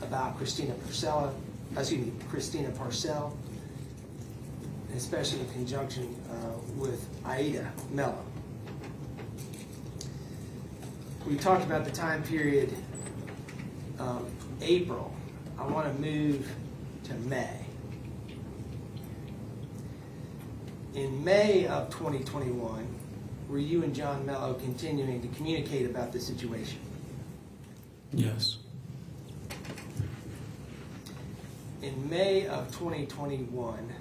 about Christina Parcell, especially in conjunction with Ida Mello. We talked about the time period of April. I want to move to May. In May of 2021, were you and John Mello continuing to communicate about the situation? Yes. In May of 2021,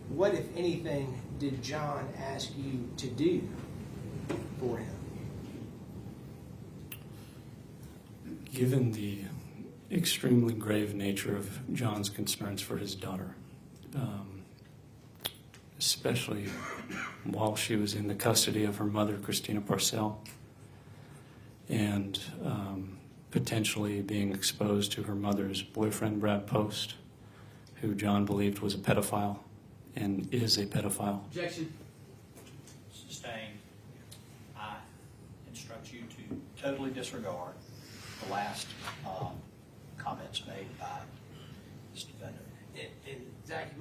what, if anything, did John ask you to do for him? Given the extremely grave nature of John's concerns for his daughter, especially while she was in the custody of her mother, Christina Parcell, and potentially being exposed to her mother's boyfriend, Brad Post, who John believed was a pedophile and is a pedophile. Objection. Sustained. I instruct you to totally disregard the last comments made by this defendant. And Zach,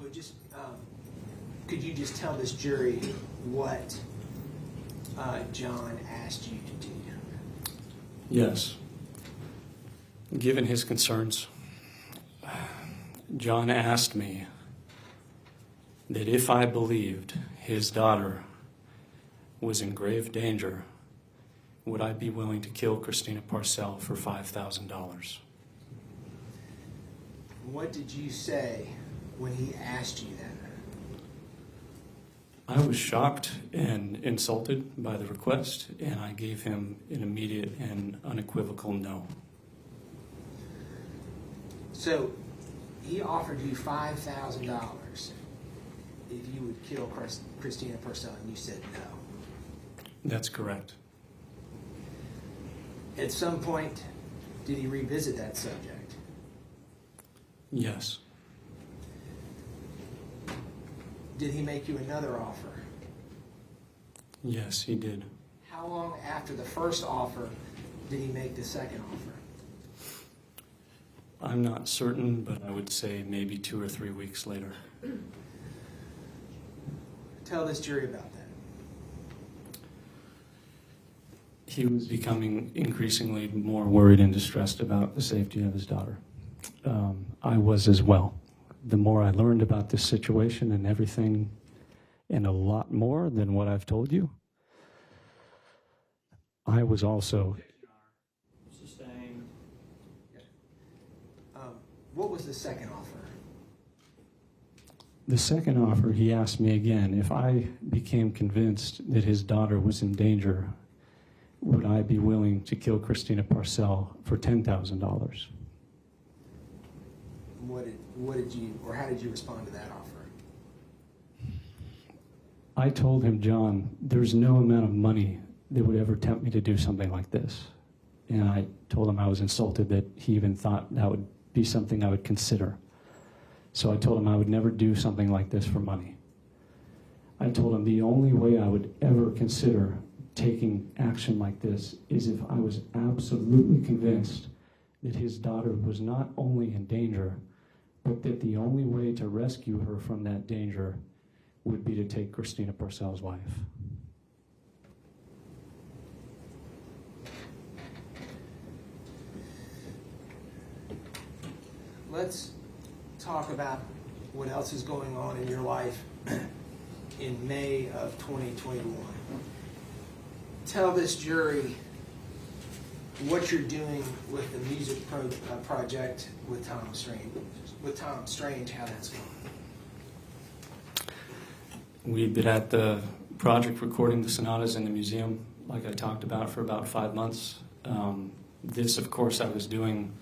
could you just tell this jury what John asked you to do? Yes. Given his concerns, John asked me that if I believed his daughter was in grave danger, would I be willing to kill Christina Parcell for $5,000? What did you say when he asked you that? I was shocked and insulted by the request, and I gave him an immediate and unequivocal no. So he offered you $5,000 if you would kill Christina Parcell, and you said no. That's correct. At some point, did he revisit that subject? Yes. Did he make you another offer? Yes, he did. How long after the first offer did he make the second offer? I'm not certain, but I would say maybe 2 or 3 weeks later. Tell this jury about that. He was becoming increasingly more worried and distressed about the safety of his daughter. I was as well. The more I learned about this situation and everything, and a lot more than what I've told you, I was also... Sustained. What was the second offer? The second offer, he asked me again, if I became convinced that his daughter was in danger, would I be willing to kill Christina Parcell for $10,000? What did you, or how did you respond to that offer? I told him, John, there's no amount of money that would ever tempt me to do something like this. And I told him I was insulted that he even thought that would be something I would consider. So I told him I would never do something like this for money. I told him the only way I would ever consider taking action like this is if I was absolutely convinced that his daughter was not only in danger, but that the only way to rescue her from that danger would be to take Christina Parcell's life. Let's talk about what else is going on in your life in May of 2021. Tell this jury what you're doing with the music project with Tom Strange, how that's going. We've been at the project recording the sonatas in the museum, like I talked about, for about 5 months. This, of course, I was doing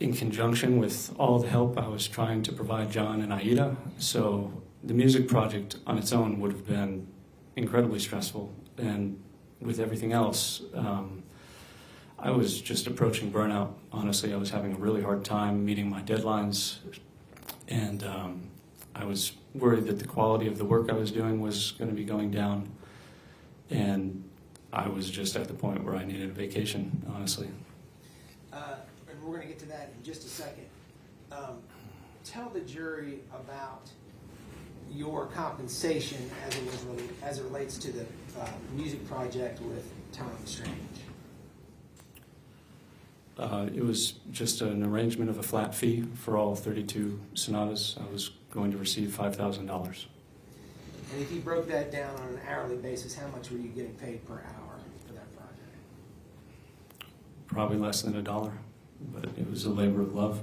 in conjunction with all the help I was trying to provide John and Aida. So the music project on its own would have been incredibly stressful. And with everything else, I was just approaching burnout. Honestly, I was having a really hard time meeting my deadlines. And I was worried that the quality of the work I was doing was going to be going down. And I was just at the point where I needed a vacation, honestly. we're going to get to that in just a second. Tell the jury about your compensation as it relates to the music project with Tom Strange. It was just an arrangement of a flat fee for all 32 sonatas. I was going to receive $5,000. And if you broke that down on an hourly basis, how much were you getting paid per hour for that project? Probably less than $1, but it was a labor of love.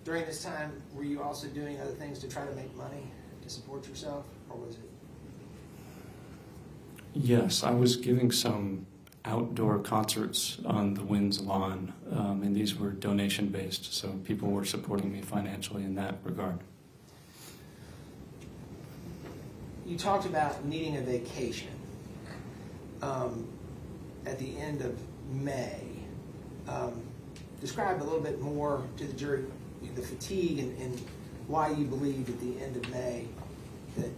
During this time, were you also doing other things to try to make money to support yourself, or was it? Yes, I was giving some outdoor concerts on the Wynn's lawn, and these were donation-based, so people were supporting me financially in that regard. You talked about needing a vacation at the end of May. Describe a little bit more to the jury the fatigue and why you believed at the end of May that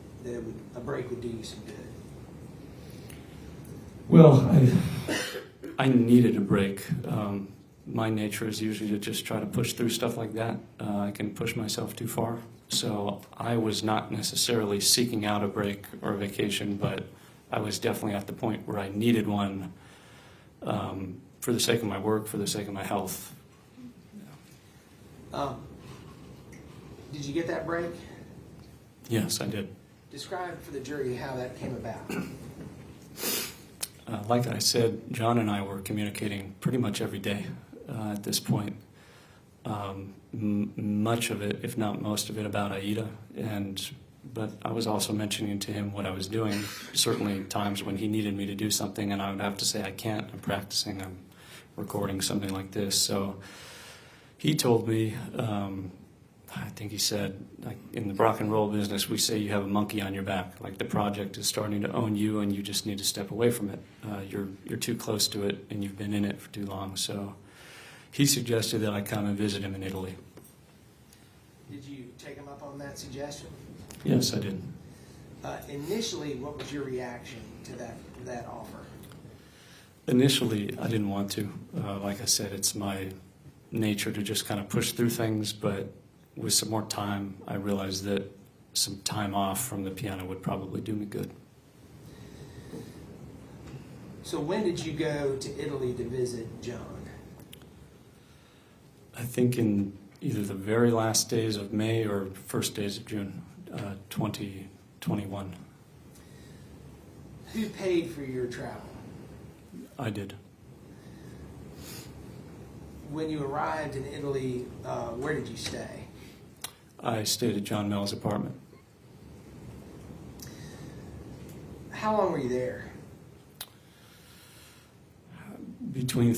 a break would do you some good. Well, I needed a break. My nature is usually to just try to push through stuff like that. I can push myself too far. So I was not necessarily seeking out a break or a vacation, but I was definitely at the point where I needed one for the sake of my work, for the sake of my health. Did you get that break? Yes, I did. Describe for the jury how that came about. Like I said, John and I were communicating pretty much every day at this point. Much of it, if not most of it, about Aida. But I was also mentioning to him what I was doing. Certainly times when he needed me to do something and I would have to say, I can't, I'm practicing, I'm recording something like this. So he told me, I think he said, like in the rock and roll business, we say you have a monkey on your back. Like the project is starting to own you, and you just need to step away from it. You're too close to it, and you've been in it for too long. So he suggested that I come and visit him in Italy. Did you take him up on that suggestion? Yes, I did. Initially, what was your reaction to that offer? Initially, I didn't want to. Like I said, it's my nature to just kind of push through things, but with some more time, I realized that some time off from the piano would probably do me good. So when did you go to Italy to visit John? I think in either the very last days of May or first days of June, 2021. Who paid for your travel? I did. When you arrived in Italy, where did you stay? I stayed at John Mello's apartment. How long were you there? Between